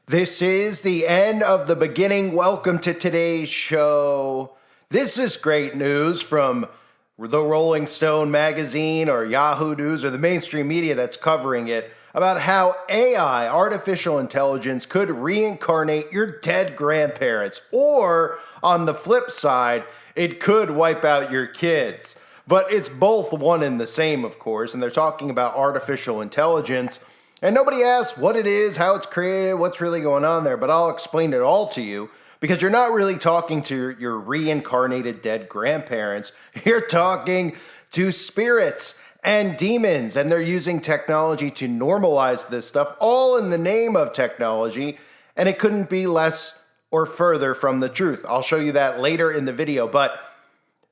This is the end of the beginning. Welcome to today's show. This is great news from the Rolling Stone magazine or Yahoo News or the mainstream media that's covering it about how AI, artificial intelligence, could reincarnate your dead grandparents. Or on the flip side, it could wipe out your kids. But it's both one and the same, of course, and they're talking about artificial intelligence. And nobody asks what it is, how it's created, what's really going on there, but I'll explain it all to you because you're not really talking to your reincarnated dead grandparents. You're talking to spirits and demons, and they're using technology to normalize this stuff, all in the name of technology, and it couldn't be less or further from the truth. I'll show you that later in the video, but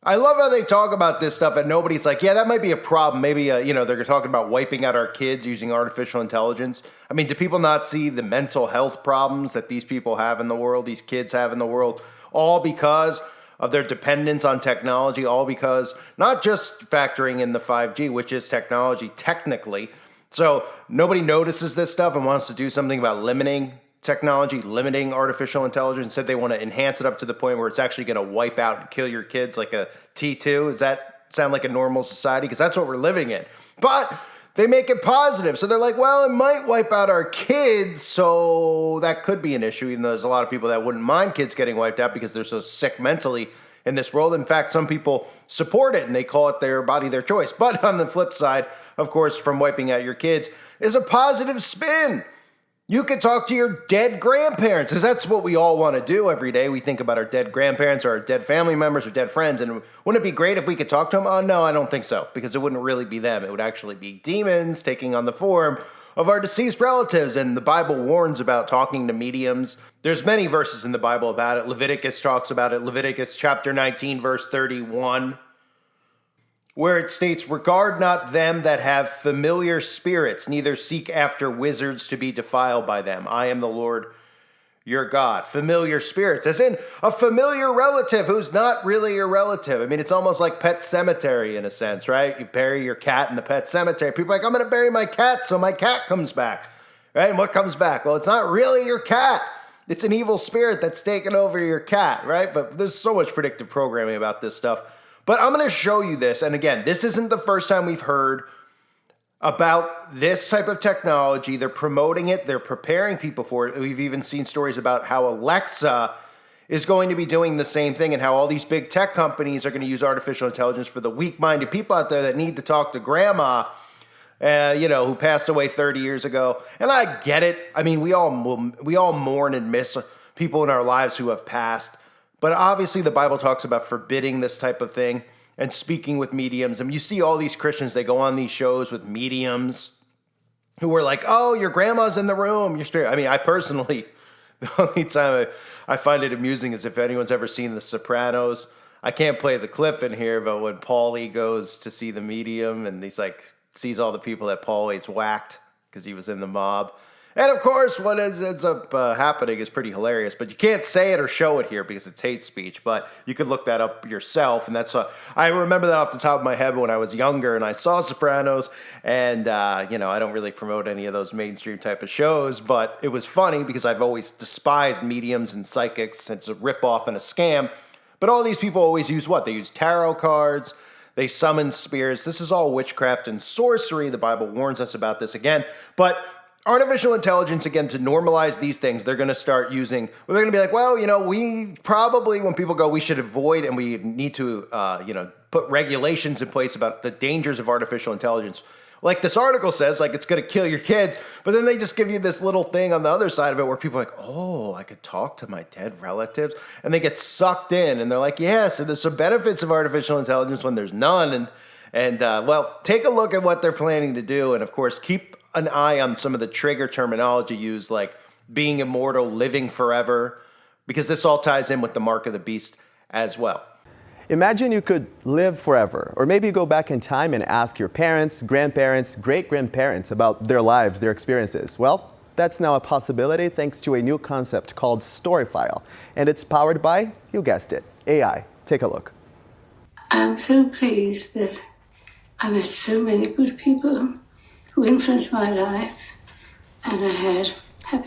I love how they talk about this stuff and nobody's like, yeah, that might be a problem. Maybe, they're talking about wiping out our kids using artificial intelligence. I mean, do people not see the mental health problems that these people have in the world, these kids have in the world, all because of their dependence on technology, all because not just factoring in the 5G, which is technology technically. So nobody notices this stuff and wants to do something about limiting technology, limiting artificial intelligence. Said they want to enhance it up to the point where it's actually going to wipe out and kill your kids like a T2. Does that sound like a normal society? Because that's what we're living in. But they make it positive. So they're like, well, it might wipe out our kids, so that could be an issue, even though there's a lot of people that wouldn't mind kids getting wiped out because they're so sick mentally in this world. In fact, some people support it and they call it their body, their choice. But on the flip side, of course, from wiping out your kids is a positive spin. You could talk to your dead grandparents, because that's what we all want to do every day. We think about our dead grandparents or our dead family members or dead friends, and wouldn't it be great if we could talk to them? Oh, no, I don't think so, because it wouldn't really be them. It would actually be demons taking on the form of our deceased relatives, and the Bible warns about talking to mediums. There's many verses in the Bible about it. Leviticus talks about it. Leviticus chapter 19, verse 31. Where it states, regard not them that have familiar spirits, neither seek after wizards to be defiled by them. I am the Lord your God. Familiar spirits, as in a familiar relative who's not really your relative. I mean, it's almost like pet cemetery in a sense, right? You bury your cat in the pet cemetery. People are like, I'm going to bury my cat so my cat comes back, right? And what comes back? Well, it's not really your cat. It's an evil spirit that's taken over your cat, right? But there's so much predictive programming about this stuff. But I'm going to show you this. And again, this isn't the first time we've heard about this type of technology. They're promoting it. They're preparing people for it. We've even seen stories about how Alexa is going to be doing the same thing and how all these big tech companies are going to use artificial intelligence for the weak-minded people out there that need to talk to grandma, who passed away 30 years ago. And I get it. I mean, we all mourn and miss people in our lives who have passed. But obviously the Bible talks about forbidding this type of thing and speaking with mediums. And you see all these Christians, they go on these shows with mediums who are like, oh, your grandma's in the room. Your spirit. I mean, I personally, the only time I find it amusing is if anyone's ever seen The Sopranos. I can't play the clip in here, but when Paulie goes to see the medium and he's like, sees all the people that Paulie's whacked because he was in the mob. And of course, what ends up happening is pretty hilarious, but you can't say it or show it here because it's hate speech, but you could look that up yourself. And I remember that off the top of my head when I was younger and I saw Sopranos, and, I don't really promote any of those mainstream type of shows, but it was funny because I've always despised mediums and psychics. It's a ripoff and a scam. But all these people always use what? They use tarot cards. They summon spirits. This is all witchcraft and sorcery. The Bible warns us about this again, but artificial intelligence, again, to normalize these things, they're going to start using, they're going to be like, well, we probably, when people go, we should avoid and we need to, put regulations in place about the dangers of artificial intelligence. Like this article says, like it's going to kill your kids, but then they just give you this little thing on the other side of it where people are like, oh, I could talk to my dead relatives, and they get sucked in, and they're like, yeah, so there's some benefits of artificial intelligence when there's none, and take a look at what they're planning to do, and of course, keep an eye on some of the trigger terminology used, like being immortal, living forever, because this all ties in with the mark of the beast as well. Imagine you could live forever, or maybe go back in time and ask your parents, grandparents, great-grandparents about their lives, their experiences. Well, that's now a possibility thanks to a new concept called Storyfile, and it's powered by, you guessed it, AI. Take a look. I'm so pleased that I met so many good people who influenced my life, and I had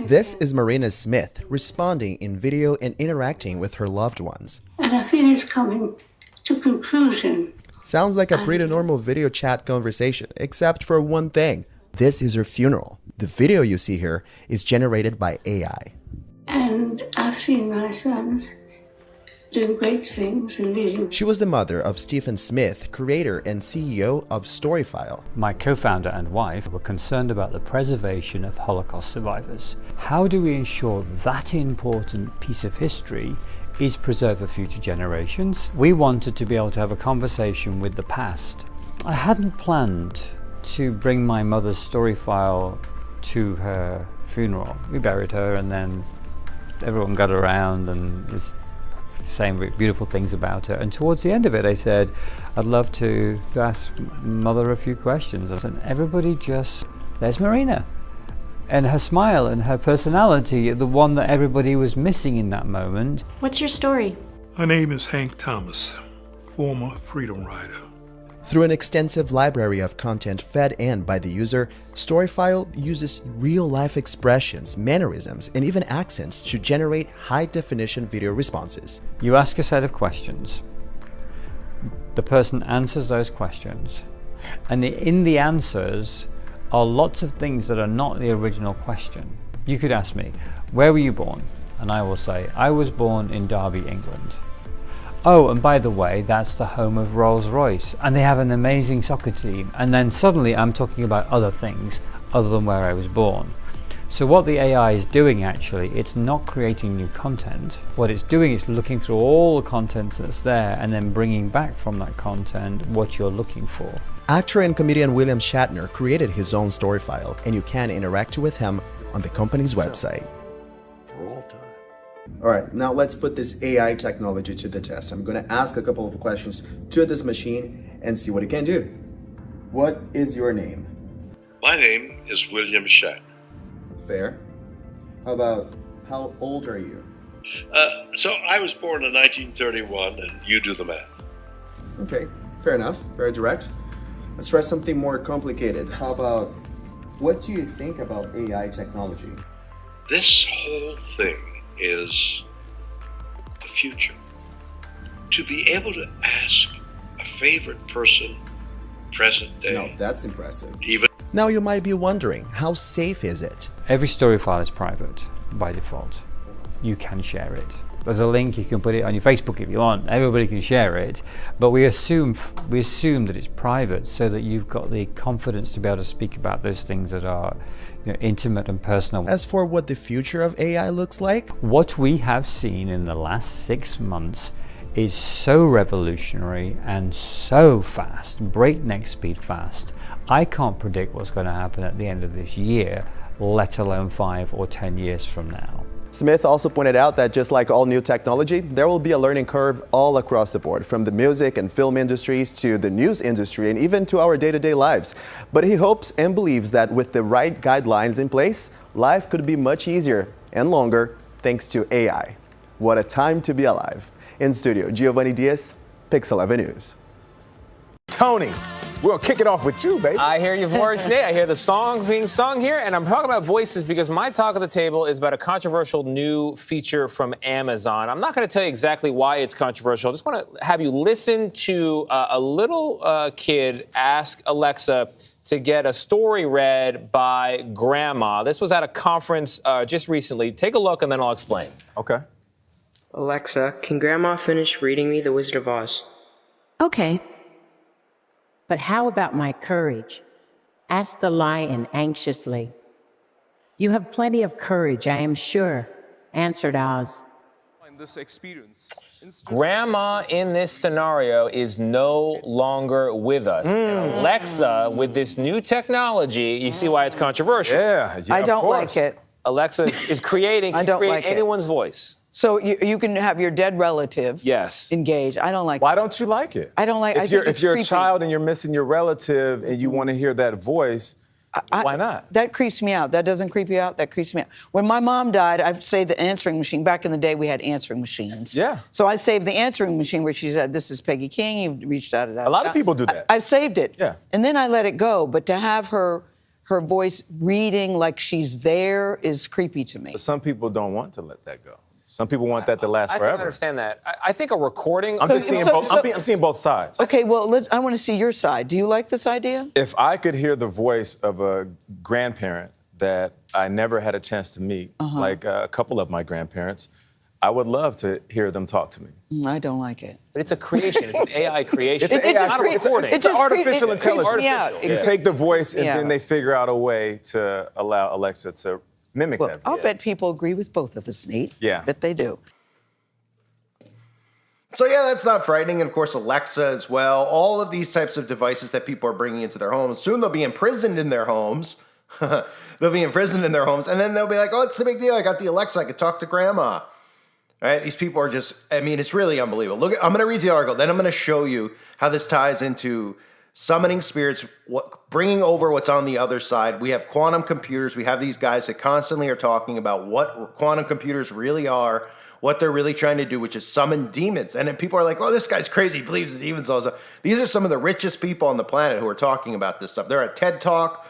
This is Marina Smith responding in video and interacting with her loved ones. And I feel it's coming to conclusion. Sounds like a pretty normal video chat conversation, except for one thing. This is her funeral. The video you see here is generated by AI. And I've seen my sons doing great things and leading. She was the mother of Stephen Smith, creator and CEO of Storyfile. My co-founder and wife were concerned about the preservation of Holocaust survivors. How do we ensure that important piece of history is preserved for future generations? We wanted to be able to have a conversation with the past. I hadn't planned to bring my mother's Storyfile to her funeral. We buried her and then everyone got around and was saying beautiful things about her. And towards the end of it, I said, I'd love to ask Mother a few questions. And everybody just, there's Marina. And her smile and her personality, the one that everybody was missing in that moment. What's your story? My name is Hank Thomas, former freedom rider. Through an extensive library of content fed in by the user, Storyfile uses real-life expressions, mannerisms, and even accents to generate high-definition video responses. You ask a set of questions. The person answers those questions. And in the answers are lots of things that are not the original question. You could ask me, where were you born? And I will say, I was born in Derby, England. Oh, and by the way, that's the home of Rolls-Royce, and they have an amazing soccer team. And then suddenly I'm talking about other things other than where I was born. So what the AI is doing actually, it's not creating new content. What it's doing is looking through all the content that's there and then bringing back from that content what you're looking for. Actor and comedian William Shatner created his own Storyfile, and you can interact with him on the company's website. For all time. All right, now let's put this AI technology to the test. I'm going to ask a couple of questions to this machine and see what it can do. What is your name? My name is William Shatner. Fair. How about, how old are you? So I was born in 1931, and you do the math. Okay, fair enough. Very direct. Let's try something more complicated. How about, what do you think about AI technology? This whole thing is the future. To be able to ask a favorite person, present day. No, that's impressive. Even Now you might be wondering, how safe is it? Every story file is private by default. You can share it. There's a link, you can put it on your Facebook if you want. Everybody can share it, but we assume that it's private so that you've got the confidence to be able to speak about those things that are, intimate and personal. As for what the future of AI looks like, What we have seen in the last 6 months is so revolutionary and so fast, breakneck speed fast. I can't predict what's going to happen at the end of this year, let alone 5 or 10 years from now. Smith also pointed out that just like all new technology, there will be a learning curve all across the board, from the music and film industries to the news industry and even to our day-to-day lives. But he hopes and believes that with the right guidelines in place, life could be much easier and longer thanks to AI. What a time to be alive. In studio, Giovanni Diaz, Pix 11 News. Tony, we'll kick it off with you, baby. I hear your voice today. I hear the songs being sung here, and I'm talking about voices because my talk at the table is about a controversial new feature from Amazon. I'm not going to tell you exactly why it's controversial. I just want to have you listen to a little kid ask Alexa to get a story read by Grandma. This was at a conference just recently. Take a look, and then I'll explain. Okay. Alexa, can Grandma finish reading me The Wizard of Oz? Okay. But how about my courage? Asked the lion anxiously. You have plenty of courage, I am sure, answered Oz. Grandma in this scenario is no longer with us. And Alexa, with this new technology, you see why it's controversial. Yeah, I don't like it. Alexa is creating, I can don't create like it. anyone's voice. So you can have your dead relative Yes. engaged. I don't like Why it. don't you like it? I don't like I If think it's you're a creepy. child and you're missing your relative and you want to hear that voice, why not? That creeps me out. That doesn't creep you out? That creeps me out. When my mom died, I've saved the answering machine. Back in the day, we had answering machines. Yeah. So I saved the answering machine where she said, "This is Peggy King. You've reached out." A lot of people do that. I've saved it. Yeah. And then I let it go. But to have her her voice reading like she's there is creepy to me. But some people don't want to let that go. Some people want that to last I forever. can understand that. I think a recording. I'm seeing both sides. Okay, well, I want to see your side. Do you like this idea? If I could hear the voice of a grandparent that I never had a chance to meet, like a couple of my grandparents, I would love to hear them talk to me. I don't like it. But it's a creation. It's an AI creation. It's an AI not a recording. It's artificial intelligence. Artificial. You take the voice and Yeah. then they figure out a way to allow Alexa to mimic Well, that voice. I'll bet people agree with both of us, Nate. Yeah. Bet they do. So yeah, that's not frightening. And of course, Alexa as well. All of these types of devices that people are bringing into their homes. Soon they'll be imprisoned in their homes. They'll be imprisoned in their homes. And then they'll be like, oh, it's a big deal. I got the Alexa. I could talk to grandma. All right, these people are just, I mean, it's really unbelievable. Look, I'm going to read the article. Then I'm going to show you how this ties into summoning spirits, bringing over what's on the other side. We have quantum computers. We have these guys that constantly are talking about what quantum computers really are, what they're really trying to do, which is summon demons. And then people are like, oh, this guy's crazy. He believes in demons. Also, these are some of the richest people on the planet who are talking about this stuff. They're at TED Talk.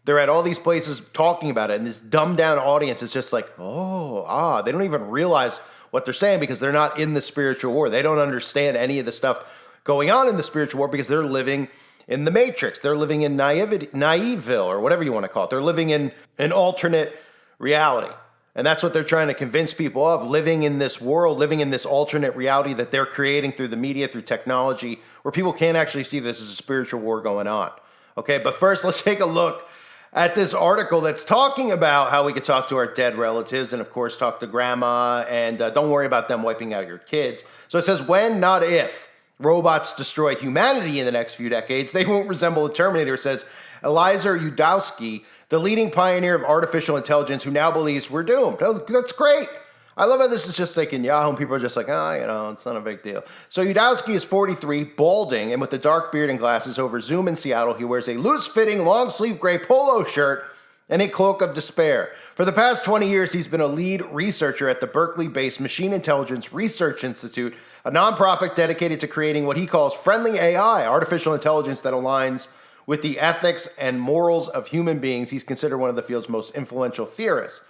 They're at all these places talking about it. And this dumbed down audience is just like, they don't even realize what they're saying because they're not in the spiritual war. They don't understand any of the stuff going on in the spiritual war because they're living in the Matrix. They're living in Naiveville or whatever you want to call it. They're living in an alternate reality. And that's what they're trying to convince people of, living in this world, living in this alternate reality that they're creating through the media, through technology, where people can't actually see this as a spiritual war going on. Okay, but first let's take a look at this article that's talking about how we could talk to our dead relatives and, of course, talk to grandma, and don't worry about them wiping out your kids. So it says, when, not if, robots destroy humanity in the next few decades, they won't resemble the Terminator, says Eliezer Yudkowsky, the leading pioneer of artificial intelligence who now believes we're doomed. Oh, that's great. I love how this is just like in Yahoo, and people are just like, it's not a big deal. So Yudkowsky is 43, balding, and with a dark beard and glasses over Zoom in Seattle. He wears a loose-fitting, long-sleeve gray polo shirt and a cloak of despair. For the past 20 years, he's been a lead researcher at the Berkeley-based Machine Intelligence Research Institute, a nonprofit dedicated to creating what he calls friendly AI, artificial intelligence that aligns with the ethics and morals of human beings. He's considered one of the field's most influential theorists.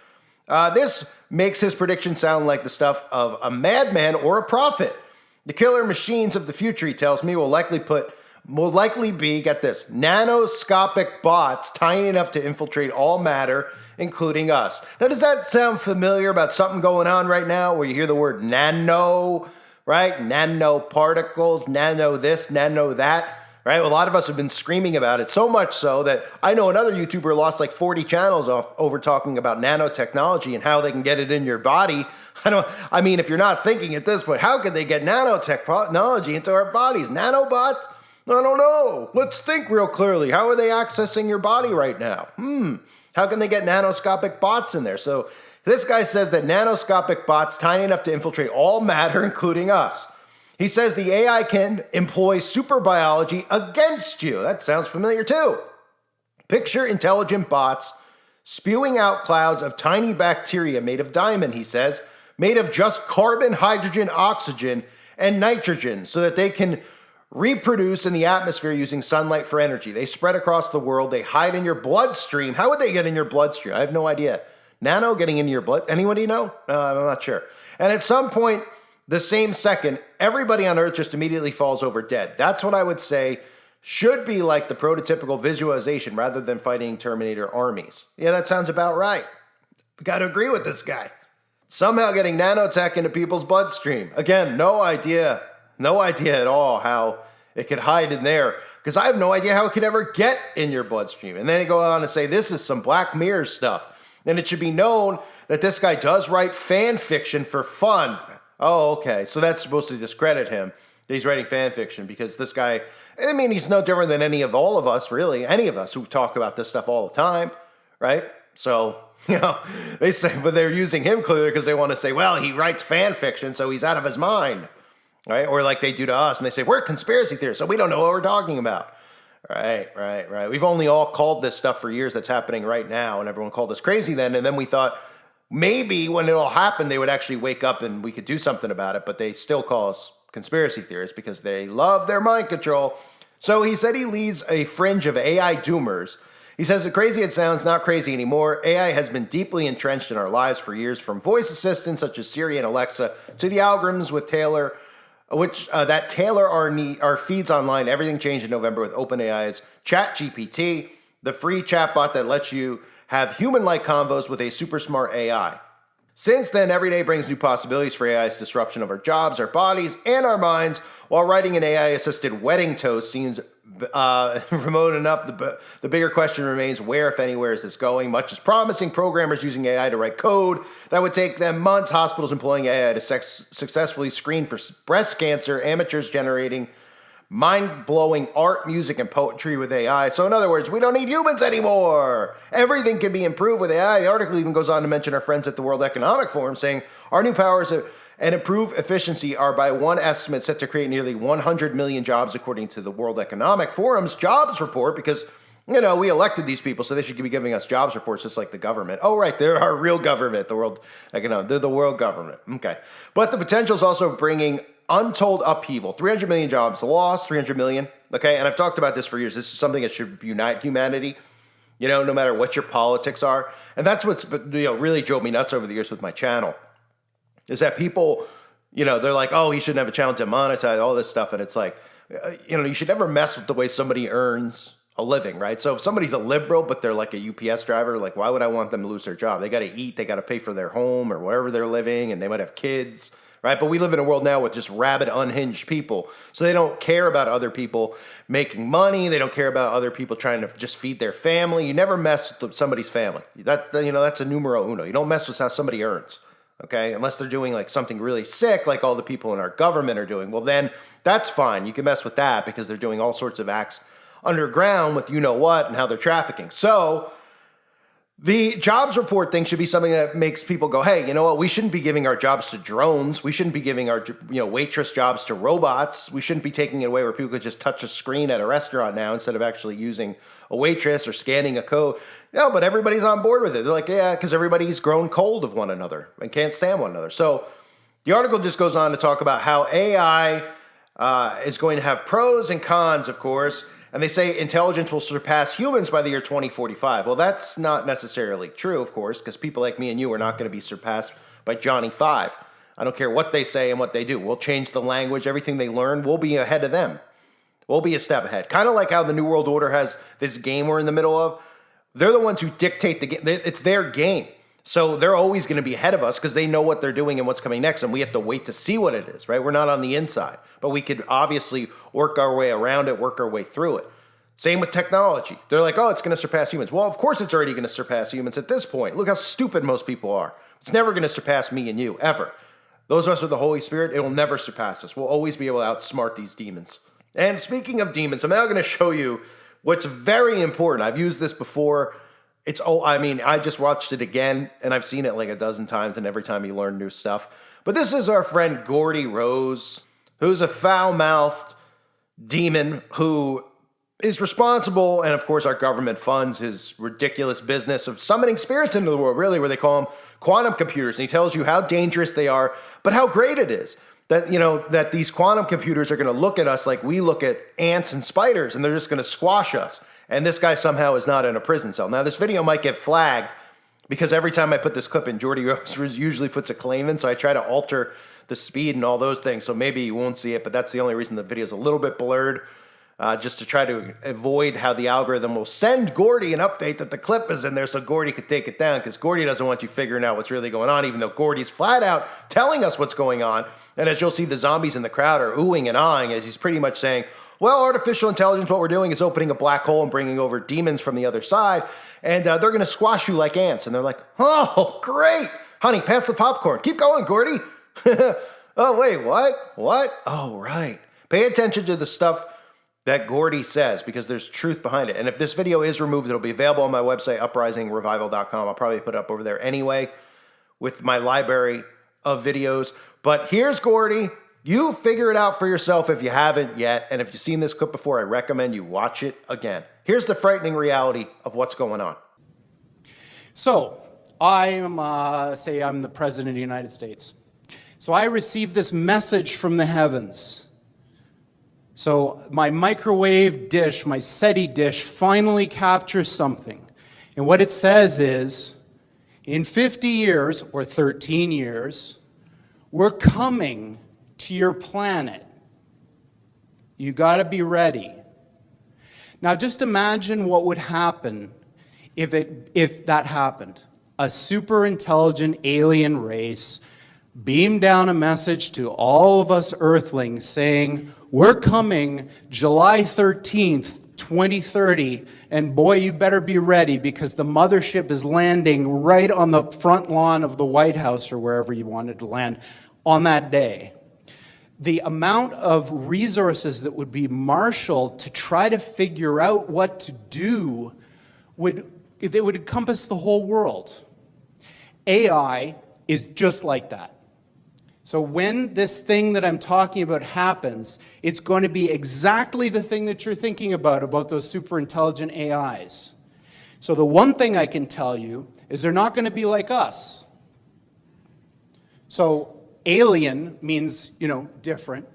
This makes his prediction sound like the stuff of a madman or a prophet. The killer machines of the future, he tells me, will likely be, get this, nanoscopic bots tiny enough to infiltrate all matter, including us. Now, does that sound familiar about something going on right now where you hear the word nano, right? Nanoparticles, nano this, nano that. Right? Well, a lot of us have been screaming about it, so much so that I know another YouTuber lost like 40 channels over talking about nanotechnology and how they can get it in your body. I mean, if you're not thinking at this point, how could they get nanotechnology into our bodies? Nanobots? I don't know. Let's think real clearly. How are they accessing your body right now? How can they get nanoscopic bots in there? So this guy says that nanoscopic bots tiny enough to infiltrate all matter, including us. He says the AI can employ superbiology against you. That sounds familiar too. Picture intelligent bots spewing out clouds of tiny bacteria made of diamond, he says, made of just carbon, hydrogen, oxygen, and nitrogen so that they can reproduce in the atmosphere using sunlight for energy. They spread across the world. They hide in your bloodstream. How would they get in your bloodstream? I have no idea. Nano getting into your blood? Anybody know? I'm not sure. And at some point, the same second, everybody on Earth just immediately falls over dead. That's what I would say should be like the prototypical visualization rather than fighting Terminator armies. Yeah, that sounds about right. Got to agree with this guy. Somehow getting nanotech into people's bloodstream. Again, no idea at all how it could hide in there, because I have no idea how it could ever get in your bloodstream. And then they go on to say this is some Black Mirror stuff. And it should be known that this guy does write fan fiction for fun. Oh, okay. So that's supposed to discredit him. He's writing fan fiction because this guy, I mean, he's no different than any of all of us, really. Any of us who talk about this stuff all the time, right? So, they say, but they're using him clearly because they want to say, well, he writes fan fiction, so he's out of his mind, right? Or like they do to us, and they say, we're conspiracy theorists, so we don't know what we're talking about. Right. We've only all called this stuff for years that's happening right now, and everyone called us crazy then, and then we thought, maybe when it all happened, they would actually wake up and we could do something about it, but they still call us conspiracy theorists because they love their mind control. So he said he leads a fringe of AI doomers. He says, "The crazy it sounds, not crazy anymore. AI has been deeply entrenched in our lives for years, from voice assistants such as Siri and Alexa to the algorithms with Taylor, that tailor our feeds online. Everything changed in November with OpenAI's ChatGPT, the free chatbot that lets you have human-like convos with a super smart AI. Since then, every day brings new possibilities for AI's disruption of our jobs, our bodies, and our minds. While writing an AI-assisted wedding toast seems remote enough, the bigger question remains, where, if anywhere, is this going? Much is promising. Programmers using AI to write code that would take them months. Hospitals employing AI to successfully screen for breast cancer. Amateurs generating mind-blowing art, music, and poetry with AI. So in other words, we don't need humans anymore. Everything can be improved with AI. The article even goes on to mention our friends at the World Economic Forum saying our new powers and improved efficiency are by one estimate set to create nearly 100 million jobs according to the World Economic Forum's jobs report, because we elected these people, so they should be giving us jobs reports just like the government. Oh, right, they're our real government, the World Economic, they're the world government. Okay. But the potential is also bringing untold upheaval. 300 million jobs lost, 300 million. Okay, and I've talked about this for years. This is something that should unite humanity, no matter what your politics are. And that's what's really drove me nuts over the years with my channel, is that people, they're like, oh, he shouldn't have a channel to monetize, all this stuff. And it's like, you should never mess with the way somebody earns a living, right? So if somebody's a liberal, but they're like a UPS driver, like, why would I want them to lose their job? They got to eat, they got to pay for their home or wherever they're living, and they might have kids, right? But we live in a world now with just rabid, unhinged people. So they don't care about other people making money. They don't care about other people trying to just feed their family. You never mess with somebody's family. That's a numero uno. You don't mess with how somebody earns, okay? Unless they're doing like something really sick, like all the people in our government are doing. Well, then that's fine. You can mess with that because they're doing all sorts of acts underground with what and how they're trafficking. So the jobs report thing should be something that makes people go, hey, you know what? We shouldn't be giving our jobs to drones. We shouldn't be giving our waitress jobs to robots. We shouldn't be taking it away where people could just touch a screen at a restaurant now instead of actually using a waitress or scanning a code. No, but everybody's on board with it. They're like, yeah, because everybody's grown cold of one another and can't stand one another. So the article just goes on to talk about how AI is going to have pros and cons, of course. And they say intelligence will surpass humans by the year 2045. Well, that's not necessarily true, of course, because people like me and you are not going to be surpassed by Johnny 5. I don't care what they say and what they do. We'll change the language, everything they learn. We'll be ahead of them. We'll be a step ahead. Kind of like how the New World Order has this game we're in the middle of. They're the ones who dictate the game. It's their game. So they're always going to be ahead of us because they know what they're doing and what's coming next, and we have to wait to see what it is, right? We're not on the inside, but we could obviously work our way around it, work our way through it. Same with technology. They're like, oh, it's going to surpass humans. Well, of course it's already going to surpass humans at this point. Look how stupid most people are. It's never going to surpass me and you, ever. Those of us with the Holy Spirit, it will never surpass us. We'll always be able to outsmart these demons. And speaking of demons, I'm now going to show you what's very important. I've used this before. I just watched it again, and I've seen it like a dozen times, and every time you learn new stuff. But this is our friend Gordy Rose, who's a foul-mouthed demon who is responsible, and of course our government funds his ridiculous business of summoning spirits into the world, really, where they call them quantum computers. And he tells you how dangerous they are, but how great it is. That, that these quantum computers are going to look at us like we look at ants and spiders, and they're just going to squash us. And this guy somehow is not in a prison cell. Now, this video might get flagged because every time I put this clip in, Jordy Rose usually puts a claim in, so I try to alter the speed and all those things, so maybe you won't see it, but that's the only reason the video is a little bit blurred, just to try to avoid how the algorithm will send Gordy an update that the clip is in there so Gordy could take it down, because Gordy doesn't want you figuring out what's really going on, even though Gordy's flat out telling us what's going on. And as you'll see, the zombies in the crowd are oohing and ahhing as he's pretty much saying, well, artificial intelligence, what we're doing is opening a black hole and bringing over demons from the other side, and they're going to squash you like ants. And they're like, oh, great. Honey, pass the popcorn. Keep going, Gordy. Oh, wait, what? What? Oh, right. Pay attention to the stuff that Gordy says, because there's truth behind it. And if this video is removed, it'll be available on my website, uprisingrevival.com. I'll probably put it up over there anyway with my library of videos. But here's Gordy. You figure it out for yourself if you haven't yet. And if you've seen this clip before, I recommend you watch it again. Here's the frightening reality of what's going on. So, I'm the President of the United States. So I received this message from the heavens. So my microwave dish, my SETI dish, finally captures something. And what it says is, in 50 years, or 13 years, we're coming to your planet. You gotta be ready. Now just imagine what would happen if that happened. A super intelligent alien race beamed down a message to all of us Earthlings saying, we're coming July 13th, 2030, and boy, you better be ready because the mothership is landing right on the front lawn of the White House or wherever you wanted to land on that day. The amount of resources that would be marshaled to try to figure out what to do would encompass the whole world. AI is just like that. So when this thing that I'm talking about happens, it's going to be exactly the thing that you're thinking about those super intelligent AIs. So the one thing I can tell you is they're not going to be like us. So alien means, different.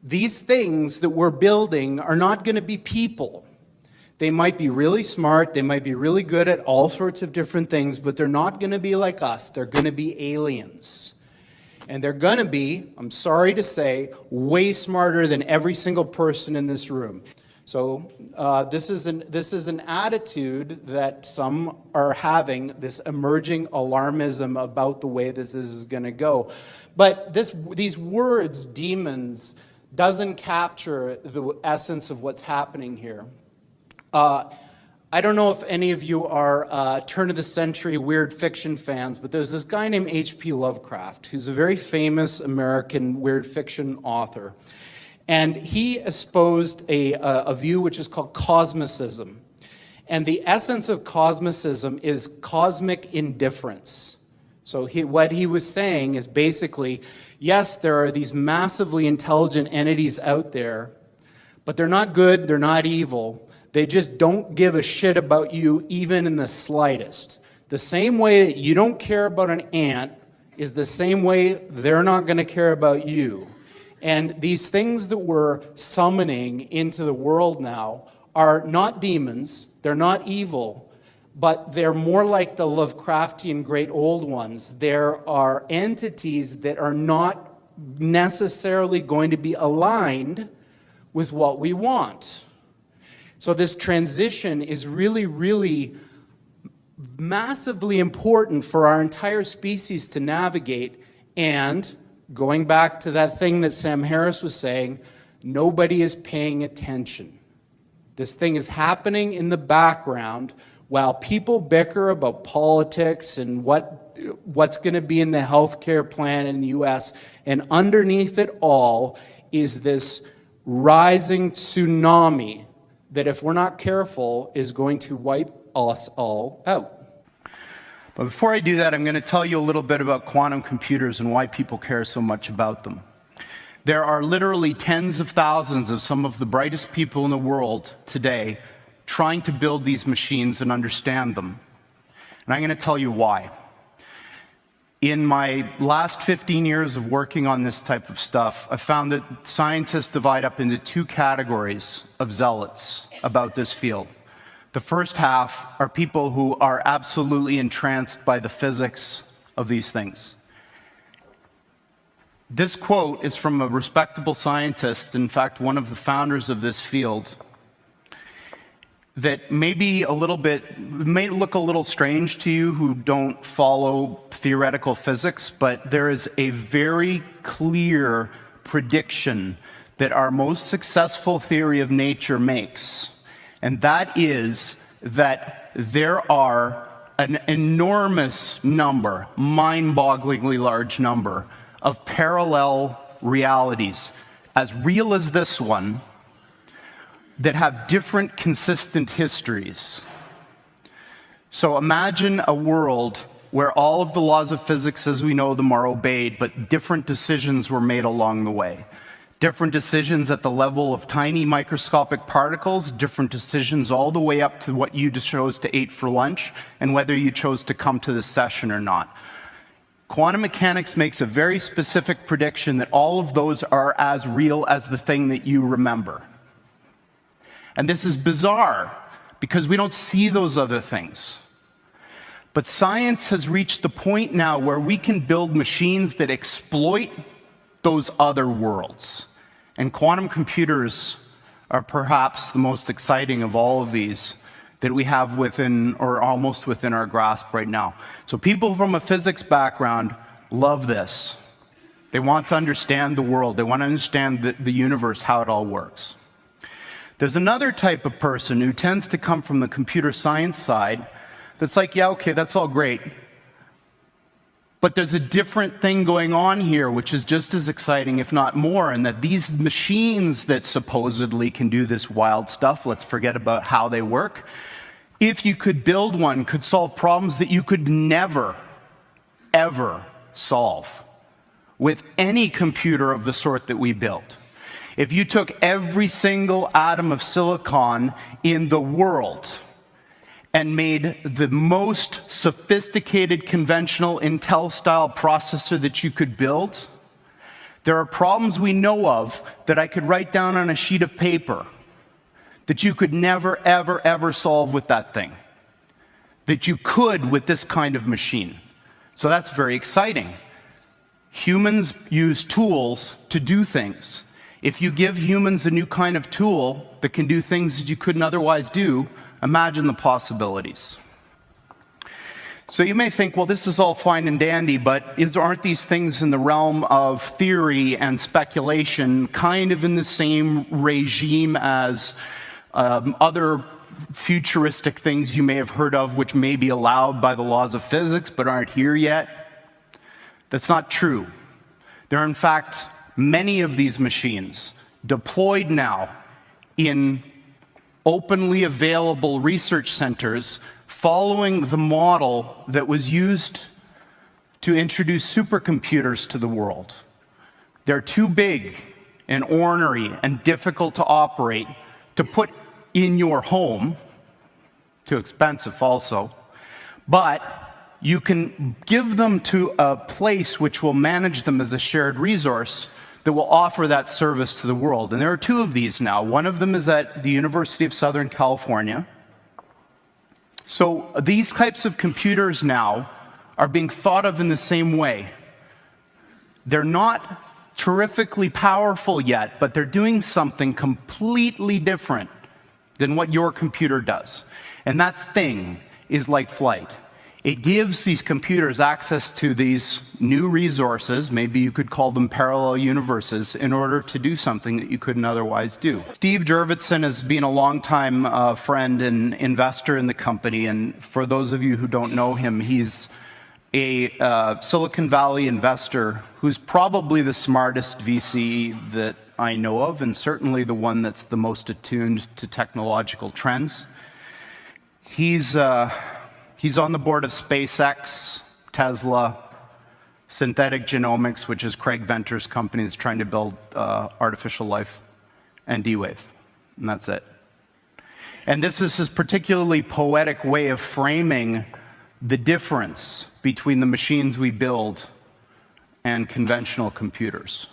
These things that we're building are not going to be people. They might be really smart, they might be really good at all sorts of different things, but they're not going to be like us. They're going to be aliens. And they're going to be, I'm sorry to say, way smarter than every single person in this room. So this is an attitude that some are having, this emerging alarmism about the way this is going to go. But these words, demons, doesn't capture the essence of what's happening here. I don't know if any of you are turn-of-the-century weird fiction fans, but there's this guy named H.P. Lovecraft, who's a very famous American weird fiction author. And he espoused a view which is called cosmicism. And the essence of cosmicism is cosmic indifference. So what he was saying is basically, yes, there are these massively intelligent entities out there, but they're not good, they're not evil. They just don't give a shit about you even in the slightest. The same way that you don't care about an ant is the same way they're not going to care about you. And these things that we're summoning into the world now are not demons, they're not evil, but they're more like the Lovecraftian great old ones. There are entities that are not necessarily going to be aligned with what we want. So this transition is really, really massively important for our entire species to navigate. And going back to that thing that Sam Harris was saying, nobody is paying attention. This thing is happening in the background while people bicker about politics and what's going to be in the healthcare plan in the US. And underneath it all is this rising tsunami that if we're not careful is going to wipe us all out. But before I do that, I'm going to tell you a little bit about quantum computers and why people care so much about them. There are literally tens of thousands of some of the brightest people in the world today trying to build these machines and understand them. And I'm going to tell you why. In my last 15 years of working on this type of stuff, I found that scientists divide up into two categories of zealots about this field. The first half are people who are absolutely entranced by the physics of these things. This quote is from a respectable scientist, in fact, one of the founders of this field, that may look a little strange to you who don't follow theoretical physics, but there is a very clear prediction that our most successful theory of nature makes, and that is that there are an enormous number, mind-bogglingly large number, of parallel realities, as real as this one, that have different consistent histories. So imagine a world where all of the laws of physics as we know them are obeyed, but different decisions were made along the way. Different decisions at the level of tiny microscopic particles, different decisions all the way up to what you chose to eat for lunch, and whether you chose to come to this session or not. Quantum mechanics makes a very specific prediction that all of those are as real as the thing that you remember. And this is bizarre because we don't see those other things. But science has reached the point now where we can build machines that exploit those other worlds. And quantum computers are perhaps the most exciting of all of these that we have within, or almost within our grasp right now. So people from a physics background love this. They want to understand the world. They want to understand the universe, how it all works. There's another type of person who tends to come from the computer science side that's like, yeah, okay, that's all great. But there's a different thing going on here, which is just as exciting, if not more, and that these machines that supposedly can do this wild stuff, let's forget about how they work, if you could build one, could solve problems that you could never, ever solve with any computer of the sort that we built. If you took every single atom of silicon in the world and made the most sophisticated conventional Intel-style processor that you could build, there are problems we know of that I could write down on a sheet of paper that you could never, ever, ever solve with that thing, that you could with this kind of machine. So that's very exciting. Humans use tools to do things. If you give humans a new kind of tool that can do things that you couldn't otherwise do, imagine the possibilities. So you may think, well, this is all fine and dandy, but aren't these things in the realm of theory and speculation kind of in the same regime as other futuristic things you may have heard of which may be allowed by the laws of physics but aren't here yet? That's not true. There are, in fact, many of these machines deployed now in openly available research centers following the model that was used to introduce supercomputers to the world. They're too big and ornery and difficult to operate to put in your home, too expensive also, but you can give them to a place which will manage them as a shared resource that will offer that service to the world. And there are two of these now. One of them is at the University of Southern California. So these types of computers now are being thought of in the same way. They're not terrifically powerful yet, but they're doing something completely different than what your computer does. And that thing is like flight. It gives these computers access to these new resources, maybe you could call them parallel universes, in order to do something that you couldn't otherwise do. Steve Jurvetson has been a longtime friend and investor in the company, and for those of you who don't know him, he's a Silicon Valley investor who's probably the smartest VC that I know of, and certainly the one that's the most attuned to technological trends. He's on the board of SpaceX, Tesla, Synthetic Genomics, which is Craig Venter's company that's trying to build artificial life, and D-Wave, and that's it. And this is his particularly poetic way of framing the difference between the machines we build and conventional computers.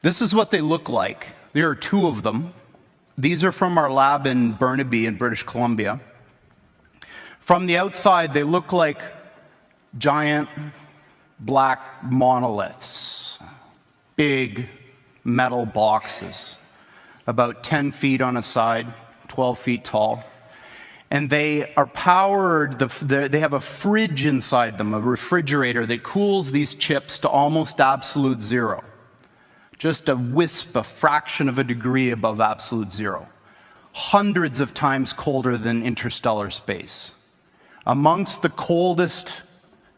This is what they look like. There are two of them. These are from our lab in Burnaby in British Columbia. From the outside, they look like giant black monoliths, big metal boxes, about 10 feet on a side, 12 feet tall. And they are powered, they have a fridge inside them, a refrigerator that cools these chips to almost absolute zero. Just a wisp, a fraction of a degree above absolute zero. Hundreds of times colder than interstellar space. Amongst the coldest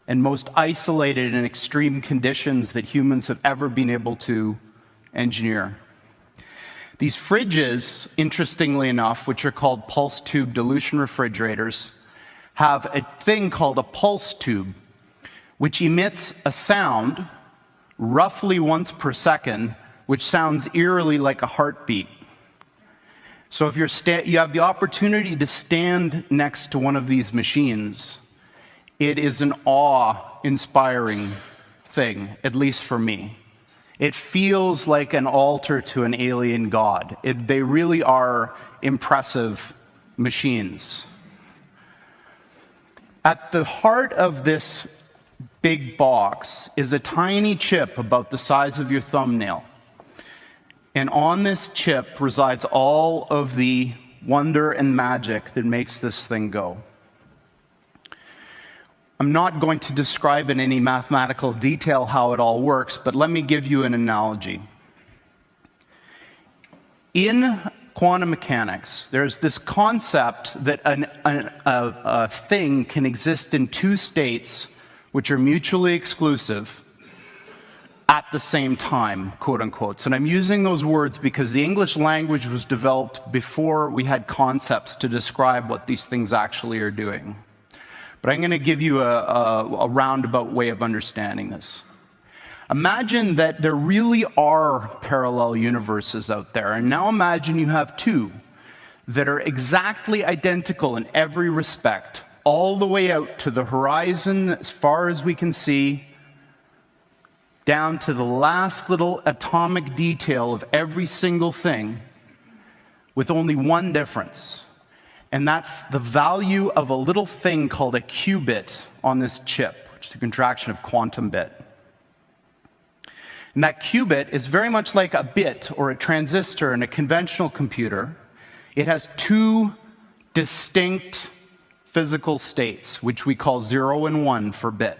and most isolated and extreme conditions that humans have ever been able to engineer. These fridges, interestingly enough, which are called pulse tube dilution refrigerators, have a thing called a pulse tube, which emits a sound roughly once per second, which sounds eerily like a heartbeat. So if you have the opportunity to stand next to one of these machines it is an awe-inspiring thing, at least for me. It feels like an altar to an alien god. They really are impressive machines. At the heart of this big box is a tiny chip about the size of your thumbnail. And on this chip resides all of the wonder and magic that makes this thing go. I'm not going to describe in any mathematical detail how it all works, but let me give you an analogy. In quantum mechanics, there's this concept that a thing can exist in two states which are mutually exclusive at the same time, quote unquote. And I'm using those words because the English language was developed before we had concepts to describe what these things actually are doing. But I'm going to give you a roundabout way of understanding this. Imagine that there really are parallel universes out there, and now imagine you have two that are exactly identical in every respect, all the way out to the horizon as far as we can see, down to the last little atomic detail of every single thing, with only one difference. And that's the value of a little thing called a qubit on this chip, which is a contraction of quantum bit. And that qubit is very much like a bit or a transistor in a conventional computer. It has two distinct physical states, which we call 0 and 1 for bit.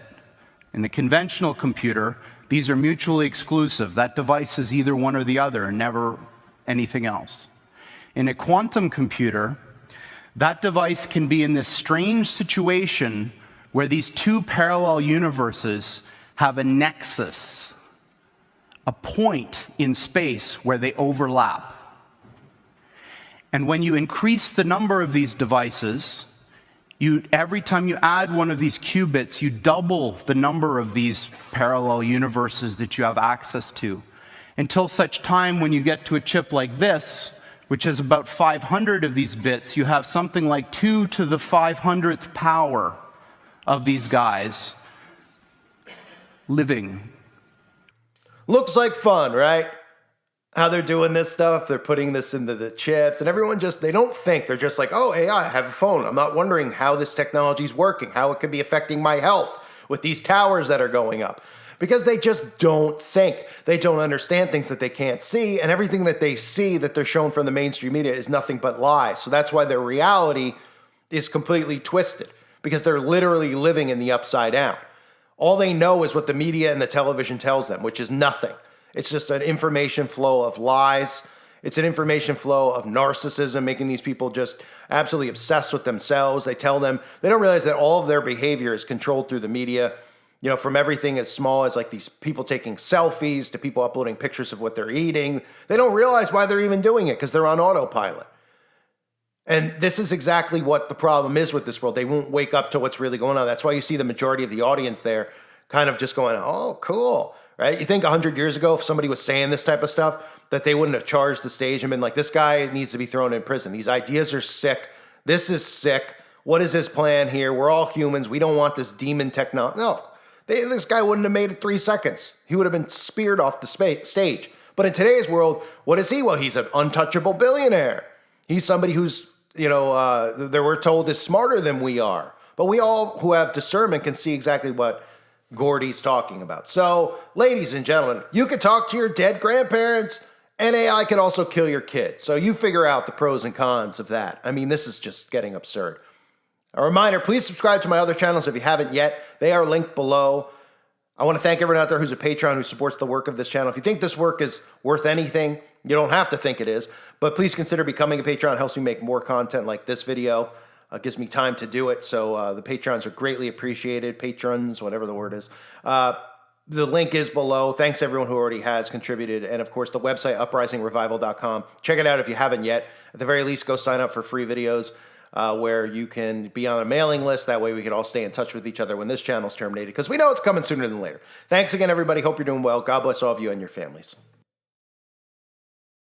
In the conventional computer, these are mutually exclusive. That device is either one or the other, and never anything else. In a quantum computer, that device can be in this strange situation where these two parallel universes have a nexus, a point in space where they overlap. And when you increase the number of these devices, every time you add one of these qubits, you double the number of these parallel universes that you have access to, until such time when you get to a chip like this, which has about 500 of these bits, you have something like 2 to the 500th power of these guys living. Looks like fun, right? How they're doing this stuff, they're putting this into the chips, and everyone they don't think, they're just like, oh, AI, I have a phone. I'm not wondering how this technology's working, how it could be affecting my health with these towers that are going up. Because they just don't think. They don't understand things that they can't see, and everything that they see that they're shown from the mainstream media is nothing but lies. So that's why their reality is completely twisted, because they're literally living in the upside down. All they know is what the media and the television tells them, which is nothing. It's just an information flow of lies. It's an information flow of narcissism, making these people just absolutely obsessed with themselves. They tell them, they don't realize that all of their behavior is controlled through the media. You know, from everything as small as like these people taking selfies to people uploading pictures of what they're eating. They don't realize why they're even doing it because they're on autopilot. And this is exactly what the problem is with this world. They won't wake up to what's really going on. That's why you see the majority of the audience there kind of just going, oh, cool, right? You think 100 years ago, if somebody was saying this type of stuff, that they wouldn't have charged the stage and been like, this guy needs to be thrown in prison. These ideas are sick. This is sick. What is his plan here? We're all humans. We don't want this demon technology. No. This guy wouldn't have made it 3 seconds. He would have been speared off the stage. But in today's world, what is he? Well, he's an untouchable billionaire. He's somebody who's, that we're told is smarter than we are. But we all who have discernment can see exactly what Gordy's talking about. So, ladies and gentlemen, you can talk to your dead grandparents, and AI can also kill your kids. So you figure out the pros and cons of that. I mean, this is just getting absurd. A reminder, please subscribe to my other channels if you haven't yet. They are linked below. I want to thank everyone out there who's a patron who supports the work of this channel. If you think this work is worth anything, you don't have to think it is, but please consider becoming a patron. It helps me make more content like this video. It gives me time to do it, so the patrons are greatly appreciated. Patrons, whatever the word is. The link is below. Thanks to everyone who already has contributed. And of course, the website, uprisingrevival.com. Check it out if you haven't yet. At the very least, go sign up for free videos. Where you can be on a mailing list. That way we can all stay in touch with each other when this channel's terminated, because we know it's coming sooner than later. Thanks again, everybody. Hope you're doing well. God bless all of you and your families.